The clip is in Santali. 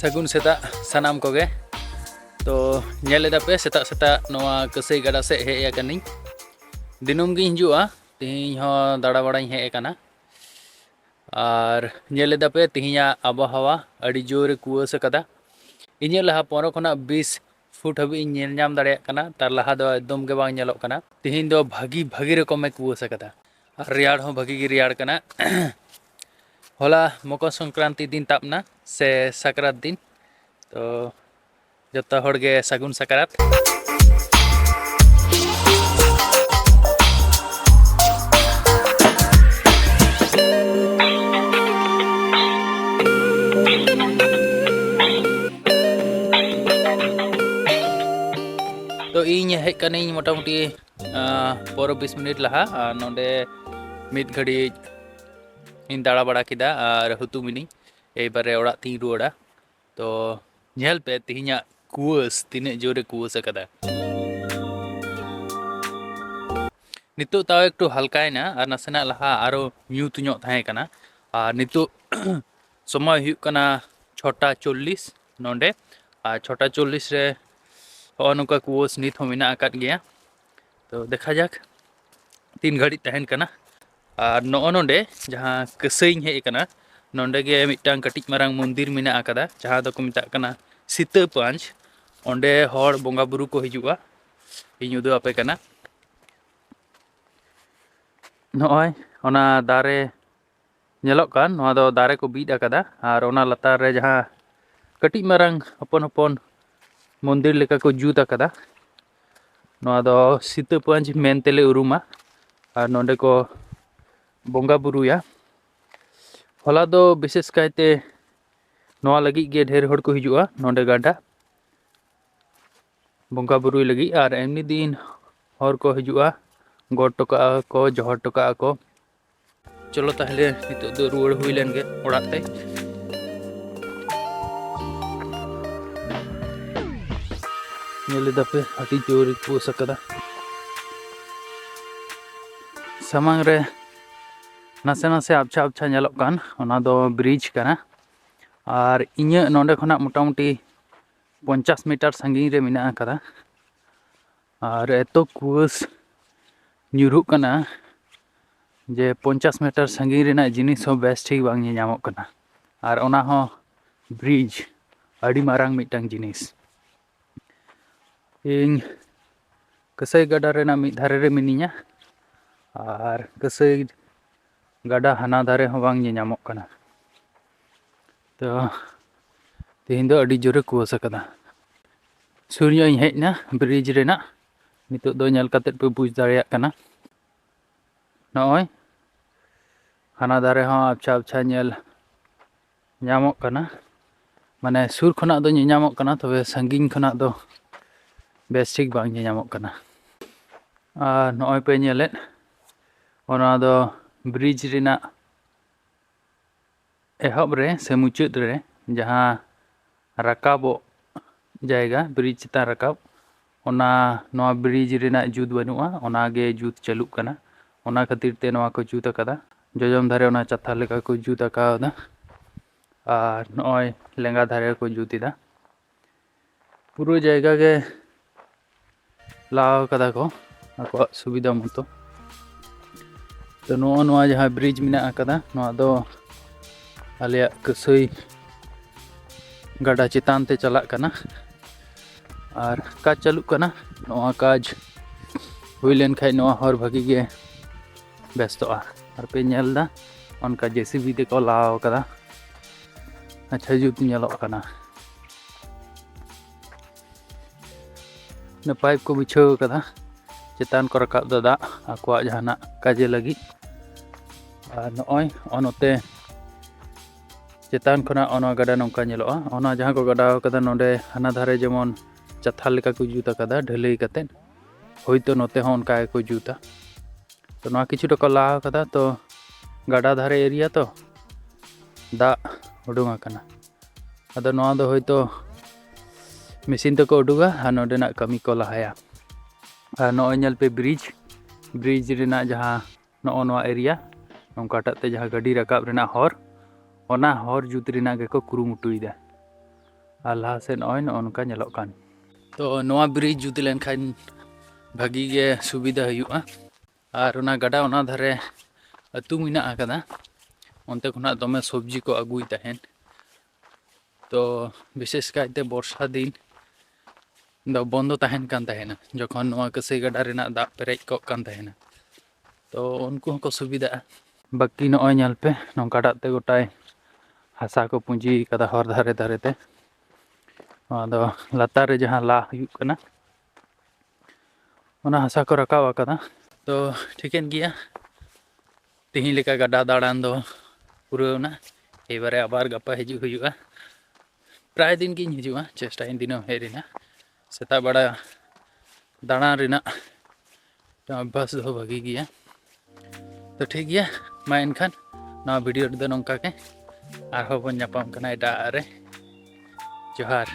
सगुन सेता सानाम कोगे तो नेलेदा पे सेता सेता नोआ कसई गड़ा से हे याकनी दिनुम गी हिजुआ तिहिं हो दाड़ा बड़ाई हे एकना और नेलेदा पे तिहिया आबहावा अड़ी जोर कुआसा कदा इnye laha 15 khona 20 फुट हबी नेल नाम दाड़े कना तार लाहा दो एकदम के बांग नेलोक कना तिहिं दो भागी भागी रकम कुआसा कदा और रियाड़ हो भागी गी रियाड़ कना होला मकर संक्रांति दिन तापना से सकरात दिन तो जत्ता होड़गे सगुन सकरात तो इन हेज कनी मोटामुटी 15-20 मिनट लहा नोंडे मिद घड़ी इन दाड़ा बड़ा किदा और हुतु मिनी एबारे ओड़ा ती रुआड़ा तो नेल पे तिहिया कुआस तिने जोरे कुआस कदा नितो ताव एकटु हल्कायना और नासेना लहा आरो म्यूट ᱧᱚᱜ थाहे कना और नितो समय हुयु कना 6:40 नोंडे और 6:40 रे नुका कुआस नित हो मेना आकाद गया तो देखा जाक 3 घड़ी तहन कना और नोंडे जहाँ कसई हे कना नोंडे गे मिटांग कटिज मारांग मंदिर मेना आकादा जहाँ दो को मेता कना सीता पांच ओंडे हर बोंगा बुरु को हिजुआ इन उदु आपे कना नॉय ओना दारे नेलोक कान नोआ दो दारे को बीड आकादा और ओना लतार रे जहाँ कटिज मारांग हपन हपन मंदिर लेका को जुत आकादा नोआ दो सीता पांच मेन तेले उरुमा और नोंडे को बोंगा बुरुया होला दो विशेष कायते नोआ लगी गे ढेर हड़ को हिजुआ नोंडे गाडा बोंगा बुरुई लगी और एमनी दिन हर को हिजुआ गोड टोका को जहर टोका को चलो ताहले नितो दो रुआड़ हुई लेन गे ओड़ाग ते नेलेदा पे अति जोर को सकदा समांग रे नासे नासे आबछा आबछा नेलोक कान ओना दो ब्रिज कना और इnye नोंडे खना मोटामुटी 50 मीटर संगी रे मेना कदा और एतो कुआस न्यूरुक कना जे 50 मीटर संगी रेना जिनिस हो बेस ठीक बांग ᱧᱟᱢᱚᱜ कना और ओना हो ब्रिज अड़ी मारांग मिटांग जिनिस इन कसई गडा रेना मिद धारे रे मिनिया और कसई गाडा हाना धारे हो बांग ᱧᱟᱢᱚᱜ कना तो तिहिं दो अड़ी जोरे कुआसा कदा सूर्य इन हेजना ब्रिज रेना नितो दो नेल काते पे बुझ दाड़ेया कना नॉय हाना दारे हो आबछा आबछा नेल ᱧᱟᱢᱚᱜ कना माने सुर खना दो ᱧᱟᱢᱚᱜ कना तबे संगिन खना दो बेस ठीक बांग ᱧᱟᱢᱚᱜ कना और नॉय पे नेलेत ओना दो ब्रिज रेना एहब रे से मुचाद रे जहाँ रकाबो जायगा ब्रिज चिता रकाब ओना नोआ ब्रिज रेना जुत बनुआ ओना गे जुत चालू कना ओना खातिर ते नोआ को जुत कदा जोजम धारे ओना चथा लेका को जुत कादा और नॉय लेंगा धारे को जुतिदा पुरो जायगा के लाव कदा को आको सुविधा मतो तो नोआ जहाँ ब्रिज मेना कदा नोआ दो आलिया कसई गड़ा चितान ते चलाक कना और काज चालुक कना नोआ काज हुई लेन खाय नोआ हर भागी गे व्यस्तोआ और पे नेलदा उनका जेसीबी ते को लाव कदा अच्छा जुत नेलोक कना ने पाइप को बिछाव कदा चितान को रकाब दादा आकुआ जहाना काजे लगी और नॉय ओनोते चितान खना ओना गड़ा नौका नेलोआ ओना जहां को गड़ा कदा नोडे हाना धारे जेमन चथा लेका को जुता कदा ढलई कते होइतो नोते हो उनका को जुता तो ना किछुटा को ला कदा तो गड़ा धारे एरिया तो दा उडुंगा कना अदो नोआ दो होइतो मेसिन तको उडुगा आ नोडेना कमी को लहाया नॉय नेल पे ब्रिज रेना जहां नो नोआ एरिया नोंकाटा ते जहां गाड़ी रकाब रेना हर ओना हर जुत रेना गेको कुरुमुटुइदा आ लहा से नॉय नोनका नेलोक कान तो नोआ ब्रिज जुत लेन खान भागी गे सुविधा हुआ और ओना गड़ा ओना धारे अतु मिना आकदा उनते खुना दमे सब्जी को अगुई तहन तो विशेष कायते बर्षा दिन दो बंद तहन कान तहना जखन नोआ कसई गड़ा रेना दा पेरेज को कान तहना तो उनको को सुविधा बाकी नॉय नेल पे नोंकाटा ते गोटाय हासा को पुंजी कदा हर धारे धारे ते आदो लातार रे जहां ला हुयुक कना ओना हासा को रकाब आकदा तो ठीकन गया तिही लेका गड़ा दाड़ान दो पुराना एबारे आबार गपा हिजु हुयुआ प्राय दिन गिन हिजुआ चेष्टा इन दिनो हेरिना सेता बड़ा दाड़ा रेना अभ्यास दो भागी गया तो ठीक गया मा एनखान ना वीडियो दो नोंका के आरो बन नापाम कना एटा रे जोहार।